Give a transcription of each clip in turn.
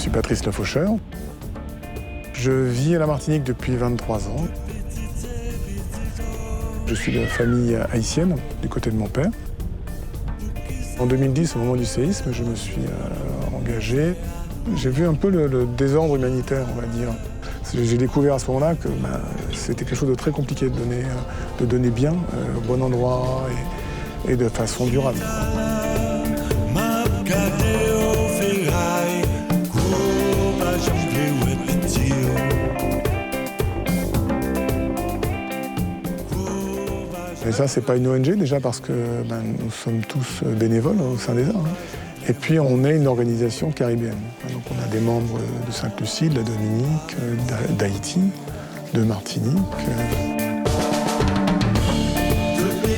suis Patrice Le Faucheur. Je vis à la Martinique depuis 23 ans. Je suis de famille haïtienne, du côté de mon père. En 2010, au moment du séisme, je me suis engagé. J'ai vu un peu le désordre humanitaire, on va dire. J'ai découvert à ce moment-là que c'était quelque chose de très compliqué de donner bien, au bon endroit et de façon durable. Et ça, c'est pas une ONG déjà parce que nous sommes tous bénévoles au sein des arts. Et puis on est une organisation caribéenne. Donc on a des membres de Sainte-Lucie, de la Dominique, d'Haïti, de Martinique.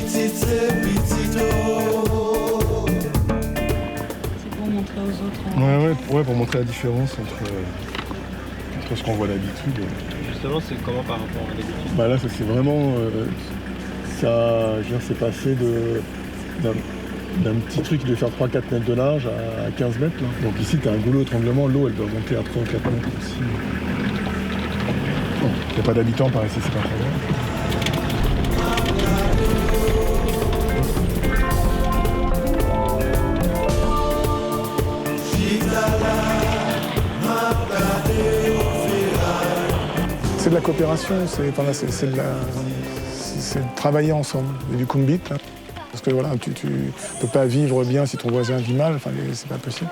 C'est pour montrer aux autres. Ouais, pour montrer la différence entre ce qu'on voit d'habitude. Justement, c'est comment par rapport à l'habitude? Là, ça c'est vraiment... c'est passé d'un petit truc qui devait faire 3-4 mètres de large à 15 mètres. Là. Donc ici, tu as un goulot d'étranglement, l'eau, elle doit monter à 3 ou 4 mètres aussi. Bon, il n'y a pas d'habitants par ici, c'est pas très grave. C'est de la coopération, c'est de travailler ensemble, du kumbit. Là. Parce que voilà, tu ne peux pas vivre bien si ton voisin vit mal, c'est pas possible.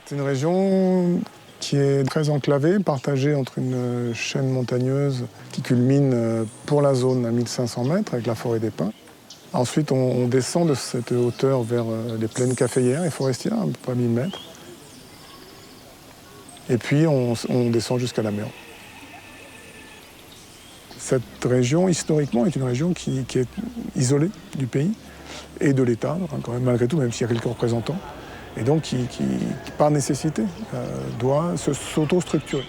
C'est une région qui est très enclavée, partagée entre une chaîne montagneuse qui culmine pour la zone à 1500 mètres avec la forêt des pins. Ensuite, on descend de cette hauteur vers les plaines caféières et forestières, à peu près 1000 mètres. Et puis, on descend jusqu'à la mer. Cette région, historiquement, est une région qui est isolée du pays et de l'État, quand même, malgré tout, même s'il y a quelques représentants. Et donc qui par nécessité, doit s'auto-structurer.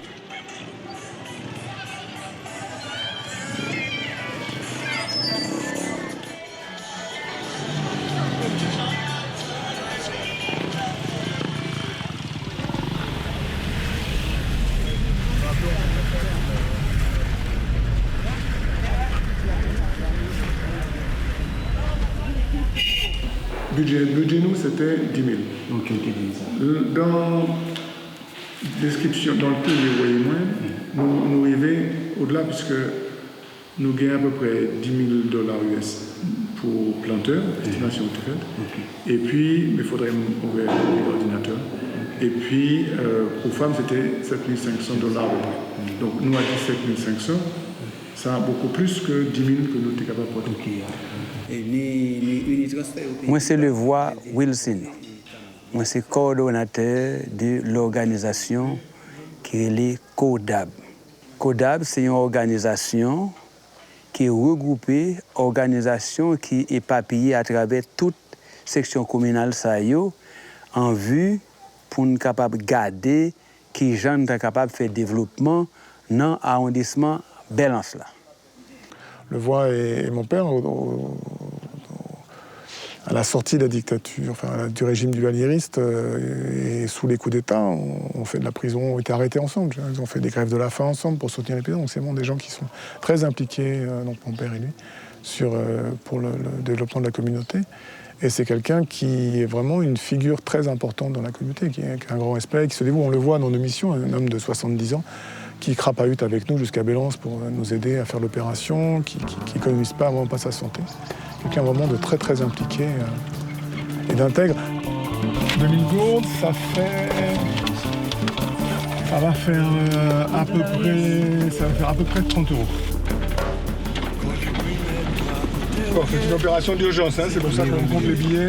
Budget nous, c'était 10 000. Ok, dans description, dans le peu que vous voyez moins, nous arrivons au-delà puisque nous gagnons à peu près $10 000 US pour planteur, estimation de fait. Et puis, il faudrait ouvrir l'ordinateur. Et puis, pour femmes, c'était $7 500 à peu près. Donc, nous, à 17 500, ça a beaucoup plus que 10 000 que nous étions capables de produire. Moi, c'est le voix Wilson. Moi, c'est coordonnateur de l'organisation qui est le CODAB. CODAB, c'est une organisation qui est regroupée, organisation qui est éparpillée à travers toute section communale en vue pour nous capable de garder qui gens sont capables de faire développement dans l'arrondissement Belance là. Le voix et mon père, à la sortie de la dictature, du régime du Valieriste et sous les coups d'État, ont fait de la prison, ont été arrêtés ensemble. Ils ont fait des grèves de la faim ensemble pour soutenir les paysans. Donc c'est vraiment des gens qui sont très impliqués, donc mon père et lui, pour le développement de la communauté. Et c'est quelqu'un qui est vraiment une figure très importante dans la communauté, qui a un grand respect, qui se dévoue. On le voit dans nos missions, un homme de 70 ans qui crapahute avec nous jusqu'à Belance pour nous aider à faire l'opération, qui n'économise vraiment pas sa santé. Quelqu'un vraiment de très très impliqué et d'intègre. 2000 gourdes, ça va faire à peu près 30 €. Bon, c'est une opération d'urgence, c'est pour ça qu'on compte les billets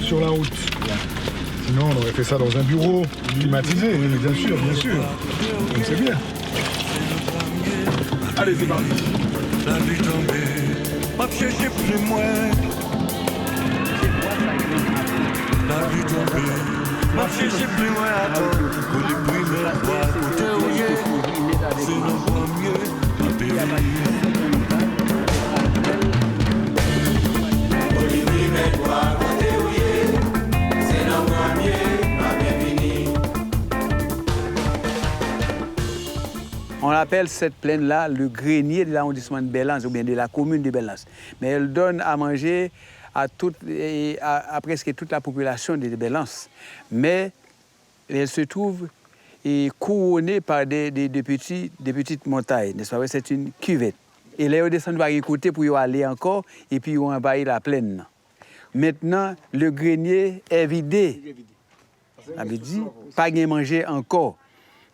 sur la route. Sinon, on aurait fait ça dans un bureau climatisé, mais bien sûr, donc c'est bien. Allez-y, la nuit tombée, m'a cherché plus loin. La nuit tombée, m'a cherché plus loin. Attends, pour les primaires, voir côté où il est. C'est non pas mieux, ma péri. Pour les primaires, voir côté où il est. C'est non pas mieux, ma péri. On appelle cette plaine-là le grenier de l'arrondissement de Belance ou bien de la commune de Belance. Mais elle donne à manger à presque toute la population de Belance. Mais elle se trouve couronnée par des petites montagnes. N'est-ce pas? C'est une cuvette. Et là, on descend par les côtés pour y aller encore et puis on envahit la plaine. Maintenant, le grenier est vidé. Ça veut dire pas de manger encore.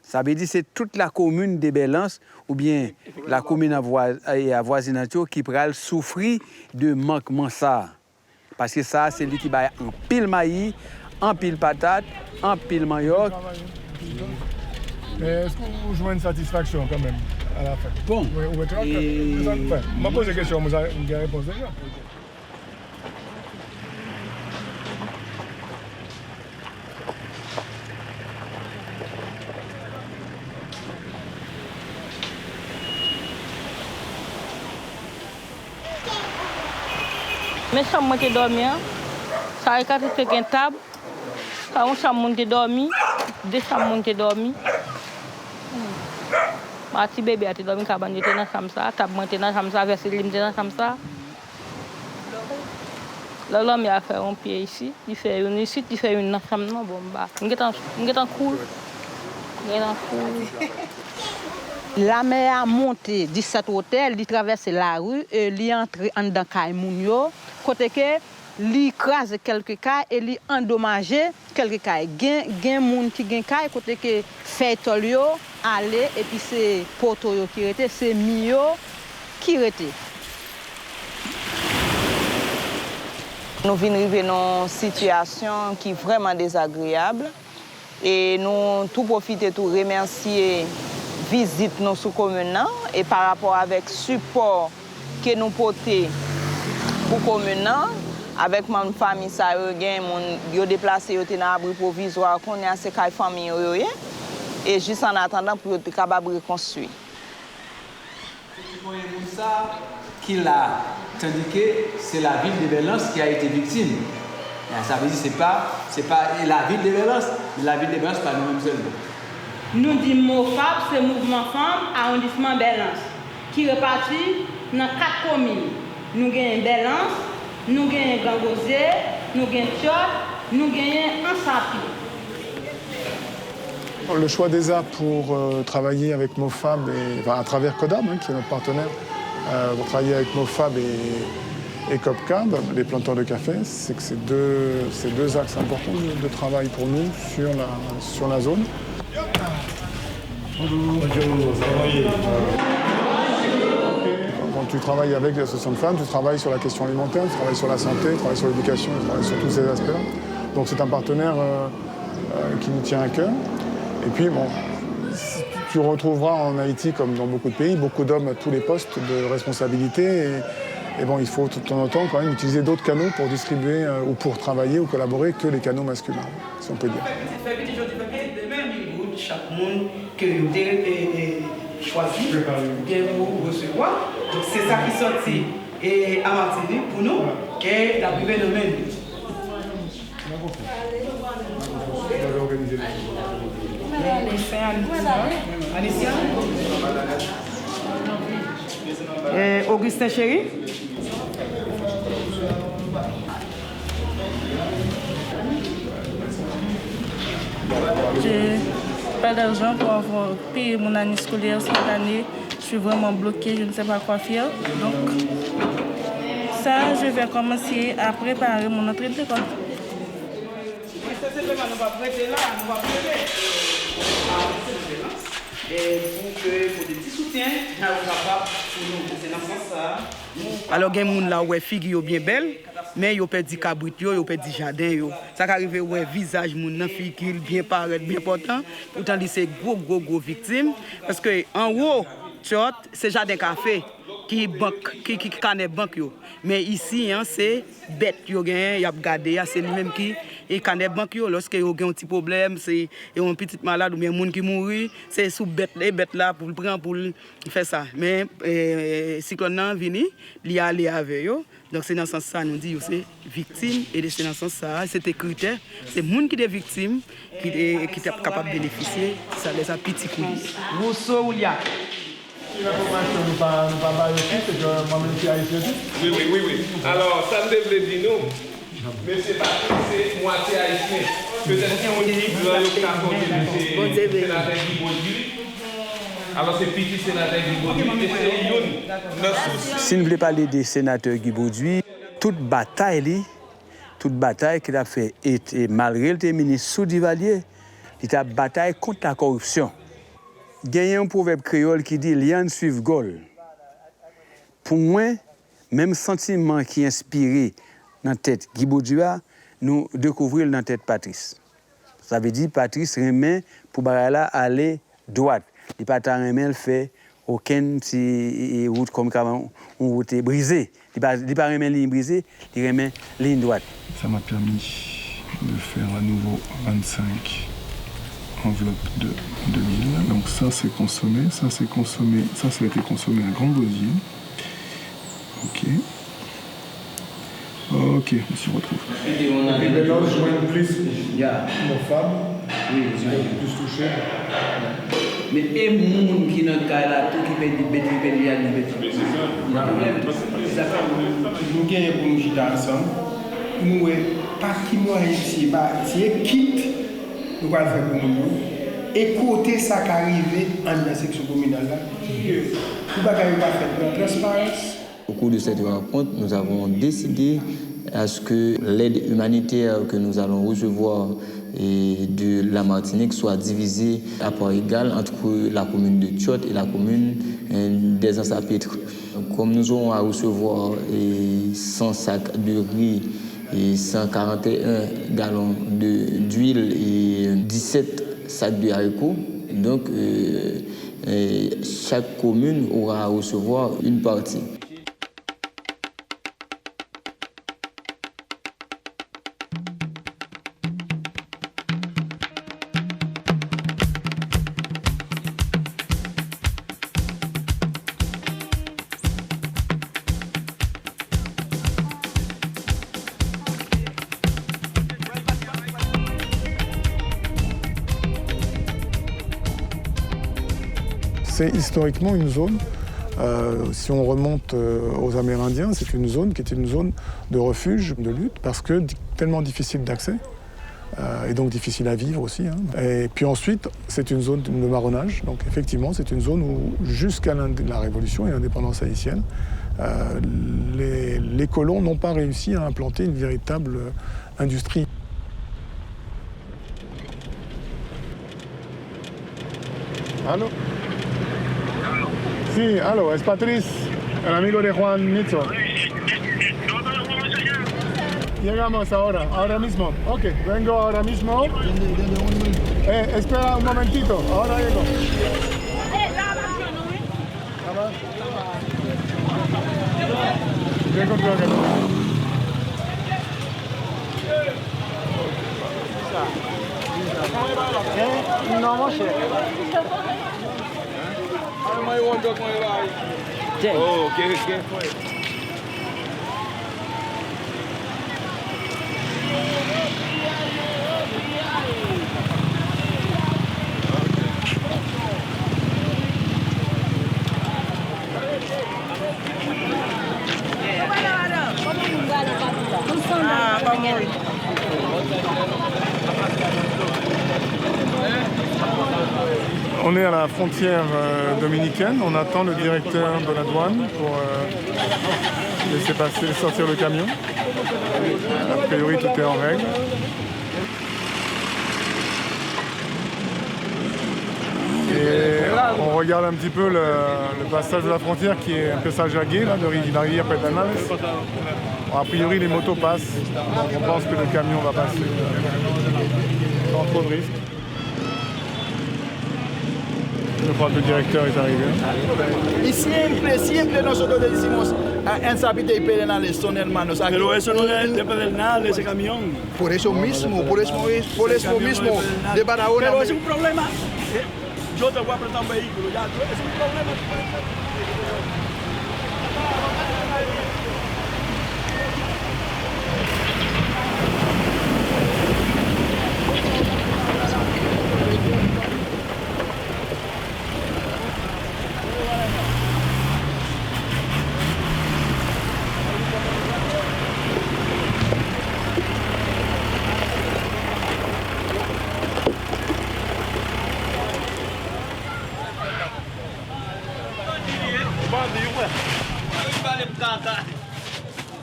Ça veut dire que c'est toute la commune de Belance ou bien la commune avoisinante qui pourra souffrir de manquement ça. Parce que ça, c'est lui qui va en pile maïs, en pile patate, en pile manioc. Mais est-ce que vous jouez une satisfaction quand même à la fin? Bon. Je m'a posé la question, vous avez une réponse déjà. Mes chambres qui dorment, ça a été une table, ça a une chambre qui dormi, deux chambres qui dormi. Ma petit bébé a dormi, cabane était dans la chambre ça, table était dans la chambre ça, verset était dans la chambre ça. L'homme a fait un pied ici, il fait une ici, il fait une dans la chambre non bon bah. On est cool. La mer a monté 17 hôtels, il traverse la rue, il entre en dans Kaimounio, côté que il écrase quelques cas et il endommage quelques cas. Gen moun qui gen cas côté que fait tolio aller et puis c'est poto qui était, c'est mio qui était. Nous venons arriver dans une situation qui est vraiment désagréable et nous tout profiter tout remercier visite nous sous commune et par rapport avec support que nous porter pour commune avec ma famille ça yo déplacé yo dans abri provisoire qu'on est assez caille famille et juste en attendant pour être capable reconstruire. C'est ça qu'il a tandis que c'est la ville de Belance qui a été victime. Ça veut dire c'est pas la ville de Belance, mais la ville de Belance pas nous-mêmes seulement. Nous disons MOFAB, c'est Mouvement Femmes Arrondissement Belance, qui répartit dans 4 communes. Nous avons Belance, nous avons Gangosé, nous avons Tchot, nous avons Ansapi. Le choix des arts pour travailler avec MOFAB, à travers CODAB, qui est notre partenaire, pour travailler avec MOFAB et COPCAB, les planteurs de café, c'est que c'est deux axes importants de travail pour nous sur la zone. Quand tu travailles avec les associations de femmes, tu travailles sur la question alimentaire, tu travailles sur la santé, tu travailles sur l'éducation, tu travailles sur tous ces aspects-là. Donc c'est un partenaire qui nous tient à cœur. Et puis bon, tu retrouveras en Haïti, comme dans beaucoup de pays, beaucoup d'hommes à tous les postes de responsabilité. Et bon, il faut de temps en temps quand même utiliser d'autres canaux pour distribuer ou pour travailler ou collaborer que les canaux masculins, si on peut dire. Chaque monde que vous avez choisi pour recevoir. Donc c'est ça qui sortit et à Martinique pour nous et la privée de même. Augustin Chéri. J'ai pas d'argent pour avoir payé mon année scolaire cette année. Je suis vraiment bloquée, je ne sais pas quoi faire. Donc, ça, je vais commencer à préparer mon entrée de l'école. Pour des petits soutiens, alors, il y a des gens là où les filles sont bien belles, mais ils ont perdu cabrit, ils ont perdu jardin. Ça arrive où le visage de fille qui bien paraît, bien important. Pourtant, c'est gros victime. Parce qu'en haut, Tchot, c'est jardin café qui connaît banque yo. Mais ici hein, c'est bête yo gagne, y a gardé, c'est lui-même qui et connaît banque yo lorsque yo gagne un petit problème, c'est un petit malade ou bien monde qui mourir, c'est sous bête les bêtes là pour le prendre pour faire ça. Mais cyclone nan vini, li aller avec yo. Donc c'est dans ce sens ça nous dit c'est victime et c'est dans ce sens ça c'était critère, c'est monde qui est victime qui est capable de bénéficier ça les a petits coups. Rousseau ou Lia. L'information nous pas aussi, c'est que moi-même je suis haïtien. Oui. Alors, ça me devait dire nous. Mais c'est pas c'est moitié haïtien. Peut-être qu'on dit que le sénateur Guy Baudry. Alors, c'est petit sénateur Guy Baudry. Si nous voulons parler des sénateurs Guy Baudry, toute bataille qu'il a fait, et malgré le ministre sous Duvalier, il a bataille contre la corruption. Il y a un proverbe créole qui dit « Lian suive Gaulle ». Pour moi, même sentiment qui est inspiré dans la tête Guy Baudry, nous découvrons dans la tête Patrice. Ça veut dire Patrice remet pour aller droite. Il n'a pas remet le fait aucune route comme une route brisée. Il n'a pas remet ligne brisée, il remet ligne droite. Ça m'a permis de faire à nouveau 25 enveloppes de 2000. Donc ça c'est consommé, ça a été consommé à Grand Gosier. Ok, on s'y retrouve. Et maintenant je vois plus mon femme, je vais plus toucher. Mais et moun qui dans cas là tout qui fait des bêtises. C'est ça. Nous gagnons pour nous jouer ensemble. Nous pas qui moi ici, c'est quitte nous va faire pour nous. Écoutez ça qui arrive en la section communale là. Tout va pas faire de transparence. Au cours de cette rencontre, nous avons décidé à ce que l'aide humanitaire que nous allons recevoir de la Martinique soit divisée à part égale entre la commune de Tchot et la commune des Anses-à-Pétre. Comme nous aurons à recevoir 100 sacs de riz et 141 gallons d'huile et 17 sacs de haricots, donc chaque commune aura à recevoir une partie. C'est historiquement une zone, si on remonte aux Amérindiens, c'est une zone qui était une zone de refuge, de lutte, parce que tellement difficile d'accès, et donc difficile à vivre aussi. Et puis ensuite, c'est une zone de marronnage, donc effectivement, c'est une zone où, jusqu'à la Révolution et l'indépendance haïtienne, les colons n'ont pas réussi à implanter une véritable industrie. Allô? Sí, aló, es Patrice, el amigo de Juan Mitzo. Llegamos ahora mismo. Ok, vengo ahora mismo. Espera un momentito, ahora llego. Bien contigo que no. No, Moshe. Oh, ¿qué fue? On est à la frontière dominicaine, on attend le directeur de la douane pour laisser sortir le camion. A priori, tout est en règle. Et on regarde un petit peu le passage de la frontière qui est un passage à gué, là, de la rivière Pedernales. Bon, a priori, les motos passent, donc on pense que le camion va passer sans trop de risques. Je crois que le directeur est arrivé. E sempre nós agradecemos a essa vida e pena lição, hermanos. Pero eso no depende de nada de ese camión. Por eso mismo, de Barahona. Pero es un problema. Yo te voy a prestar un vehículo, ya. Es un problema.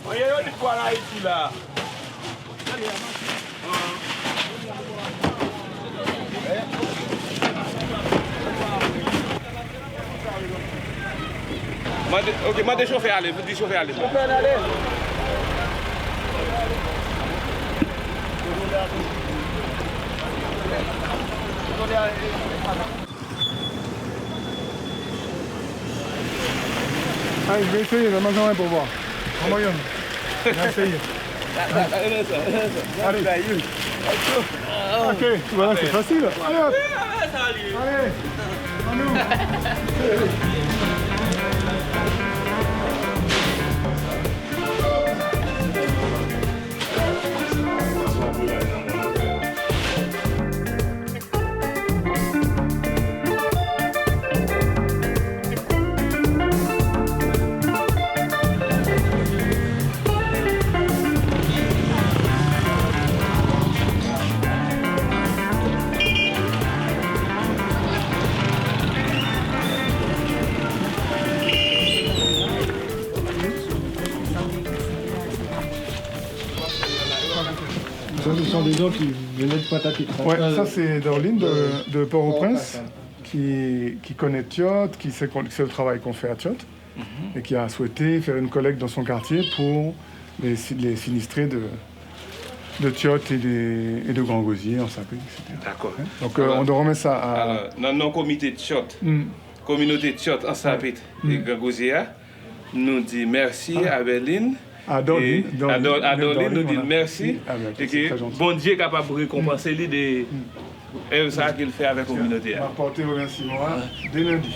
Oye, yo ni cuál hay la. Ok, mande chauffeur aller, vous dites chauffeur aller. Allez, je vais essayer, je vais manger un pour voir. En moyenne. Je vais essayer. Allez. Ok, voilà, c'est facile. Allez hop. Allez. À nous. Ce sont des eaux qui venaient de Pataki. Ouais, ça c'est Dorline de Port-au-Prince qui connaît Thiot, qui sait le travail qu'on fait à Thiot et qui a souhaité faire une collecte dans son quartier pour les sinistrés de Thiot et de Grand Gosier en Sapé, etc. D'accord. Donc on doit remettre ça à... Alors, dans nos comités de Thiot, communauté de Thiot en Sapé et Grand Gosier, nous dit merci à Berlin. À Dorline nous dit merci et que bon Dieu est capable de récompenser l'idée de ça qu'il fait avec la communauté. On va porter remerciements dès lundi.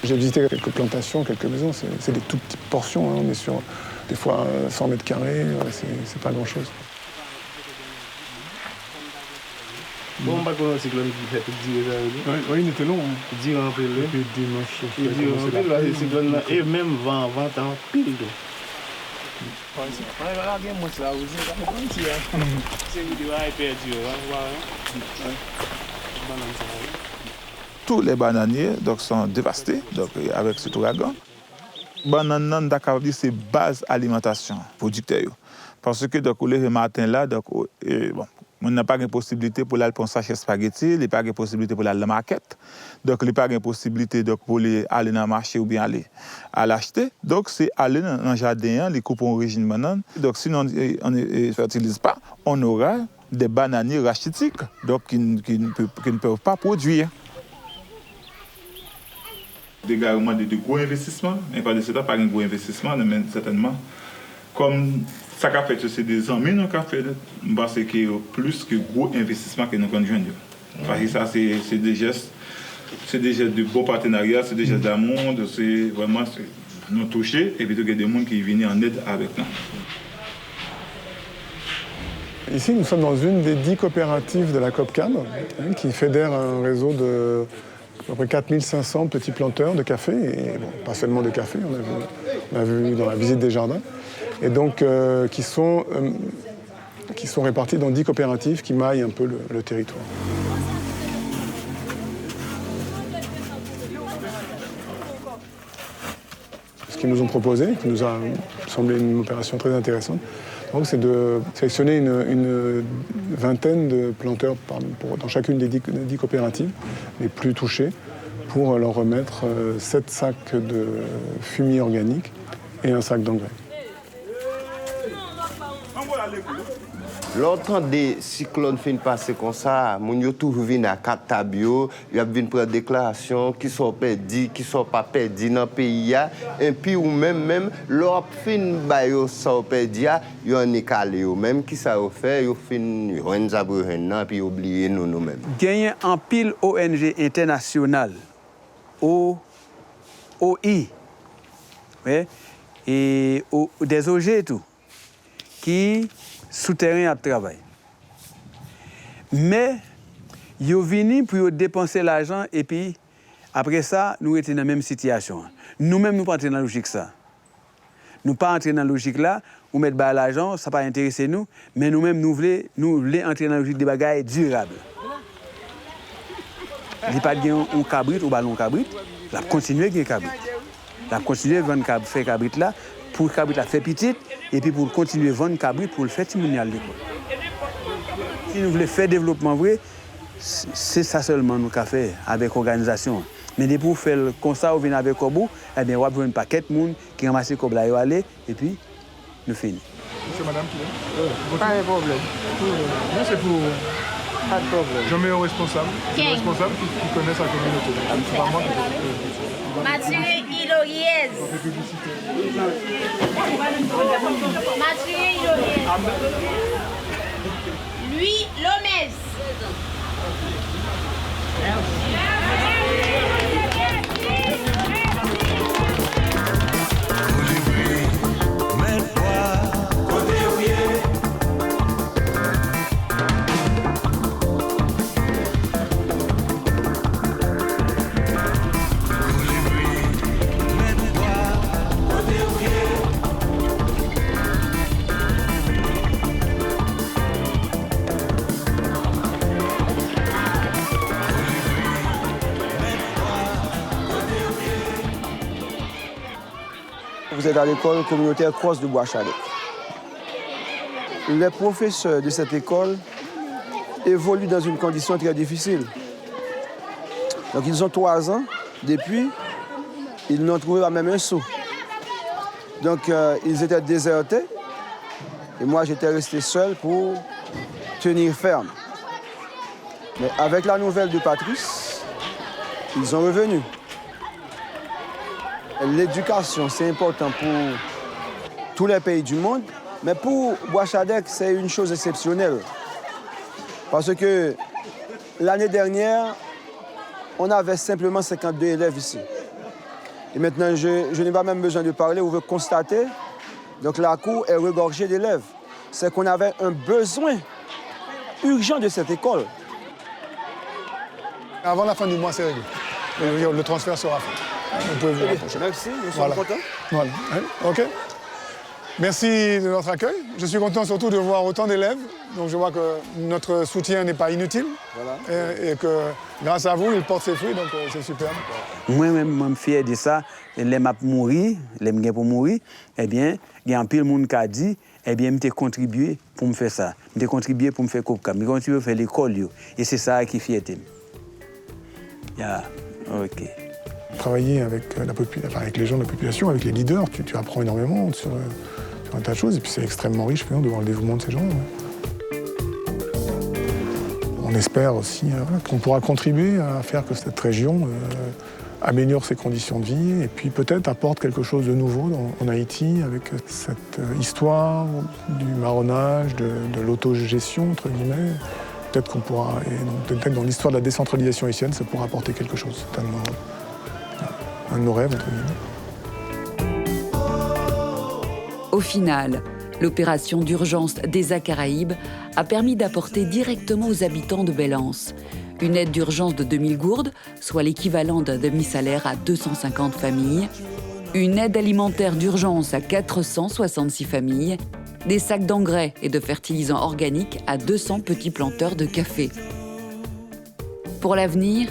J'ai visité quelques plantations, quelques maisons, c'est des toutes petites portions, hein. On est sur des fois 100 mètres carrés, c'est pas grand-chose. Bon, pas qu'on a un cyclone qui fait 10 heures. Oui, il était long. Hein. 10 heures en pile. Et puis dimanche. Il dit en pile, là, le cyclone là, et même vent en pile d'eau. Tous les bananiers donc, sont dévastés donc, avec cet ouragan. Bananes, c'est base alimentation producteur. Parce que donc, le matin là, donc, on n'a pas de possibilité pour aller pour un sachet spaghetti, il n'y a pas de possibilité pour aller à la market, donc il n'y a pas de possibilité donc, pour aller dans le marché ou bien aller à l'acheter. Donc c'est aller dans le jardin, les coupons origine banane. Donc si on ne fertilise pas, on aura des bananiers rachitiques donc, qui ne peuvent pas produire. Des gars de gros investissements, mais pas de ce pas un gros investissement, mais certainement. Comme ça qu'a fait, c'est des amis nous qu'a fait, parce qu'il y a plus que gros investissements que nous conduisons. Parce que ça, c'est des gestes de beaux partenariats, c'est des gestes d'amour, c'est vraiment nous toucher et puis il y a des gens qui viennent en aide avec nous. Ici, nous sommes dans une des 10 coopératives de la COPCAM, hein, qui fédère un réseau de à peu près 4500 petits planteurs de café, et bon, pas seulement de café, on a vu dans la visite des jardins, et donc qui sont répartis dans 10 coopératives qui maillent un peu le territoire. ce qu'ils nous ont proposé, qui nous a semblé une opération très intéressante. Donc c'est de sélectionner une vingtaine de planteurs dans chacune des 10 coopératives les plus touchées pour leur remettre 7 sacs de fumier organique et un sac d'engrais. Longtemps des cyclones fin passer comme ça, mon yo toujours vinn à Catabio, y a vinn prendre déclaration qui sont perdus, qui sont pas perdus dans pays et puis ou même leur fin bayo ça perdu, yo en calé ou même qui ça fait, yo fin yon zabrenan puis oublier nous mêmes. Gagné en pile ONG internationale OI ouais, et des OG et tout qui souterrain à travail. Mais ils venu pour dépenser l'argent et puis après ça, nous étions dans la même situation. Nous-mêmes, nous ne pas entrer dans la logique ça. Nous pas entrer dans la logique là, ou mettre l'argent, ça pas intéresser nous, mais nous-mêmes, nous voulons entrer dans la logique des bagages durables. Il n'y a pas de un cabrit ou ballon cabrit, la continuer à cabrit. La continuer à vendre faire cabrit là, pour cabrit là faire petit. Et puis pour continuer à vendre cabrit pour le faire timonial l'école. Si nous voulons faire développement vrai, c'est ça seulement nous qu'à faire avec l'organisation. Mais pour faire le constat, on vient avec Kobo, eh bien on va prendre un paquet de monde qui ramasse le Kobo aller et puis nous finissons. Monsieur, madame, qui est? Pas de problème. Non, c'est pour... Pas de problème. Je mets un responsable. C'est un responsable qui connaît sa communauté. C'est pas moi qui Mathieu Iloyez. Mathieu Iloyez. Lui, Lomez. Vous êtes à l'école communautaire Cross de Bois-Chalet. Les professeurs de cette école évoluent dans une condition très difficile. Donc ils ont 3 ans, depuis, ils n'ont trouvé pas même un sou. Donc ils étaient désertés et moi j'étais resté seul pour tenir ferme. Mais avec la nouvelle de Patrice, ils sont revenus. L'éducation, c'est important pour tous les pays du monde, mais pour Bois-Chadec, c'est une chose exceptionnelle. Parce que l'année dernière, on avait simplement 52 élèves ici. Et maintenant, je n'ai pas même besoin de parler, vous pouvez constater, donc la cour est regorgée d'élèves. C'est qu'on avait un besoin urgent de cette école. Avant la fin du mois, c'est réglé. Le transfert sera fait. Vous pouvez vous rapprocher. Merci, nous sommes contents. Voilà. OK. Merci de notre accueil. Je suis content surtout de voir autant d'élèves. Donc je vois que notre soutien n'est pas inutile. Voilà. Et que grâce à vous, il porte ses fruits. Donc c'est super. Moi-même, je suis fier de ça. Les m'a mourir, les m'gien pour mourir, eh bien, il y a un pile monde qui a dit, eh bien, je contribué pour me faire ça. Je contribué pour me faire Copcam. Je contribué pour faire l'école. Et c'est ça qui est fierté. Yeah. OK. Travailler avec, avec les gens de la population, avec les leaders, tu apprends énormément sur un tas de choses. Et puis c'est extrêmement riche de voir le dévouement de ces gens. On espère aussi qu'on pourra contribuer à faire que cette région améliore ses conditions de vie et puis peut-être apporte quelque chose de nouveau en Haïti avec cette histoire du marronnage, de l'autogestion, entre guillemets. Peut-être qu'on pourra, peut-être dans l'histoire de la décentralisation haïtienne, ça pourra apporter quelque chose. C'est un de nos rêves, entre guillemets. Au final, l'opération d'urgence des Caraïbes a permis d'apporter directement aux habitants de Belance une aide d'urgence de 2000 gourdes, soit l'équivalent d'un demi-salaire à 250 familles, une aide alimentaire d'urgence à 466 familles, des sacs d'engrais et de fertilisants organiques à 200 petits planteurs de café. Pour l'avenir,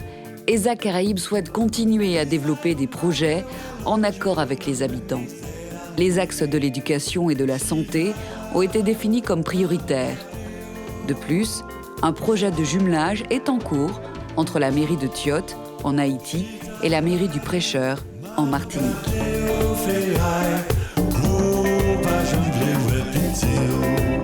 ESA Caraïbes souhaite continuer à développer des projets en accord avec les habitants. Les axes de l'éducation et de la santé ont été définis comme prioritaires. De plus, un projet de jumelage est en cours entre la mairie de Tiote, en Haïti, et la mairie du Prêcheur, en Martinique. Gros pas j'en voulais ouais pitié.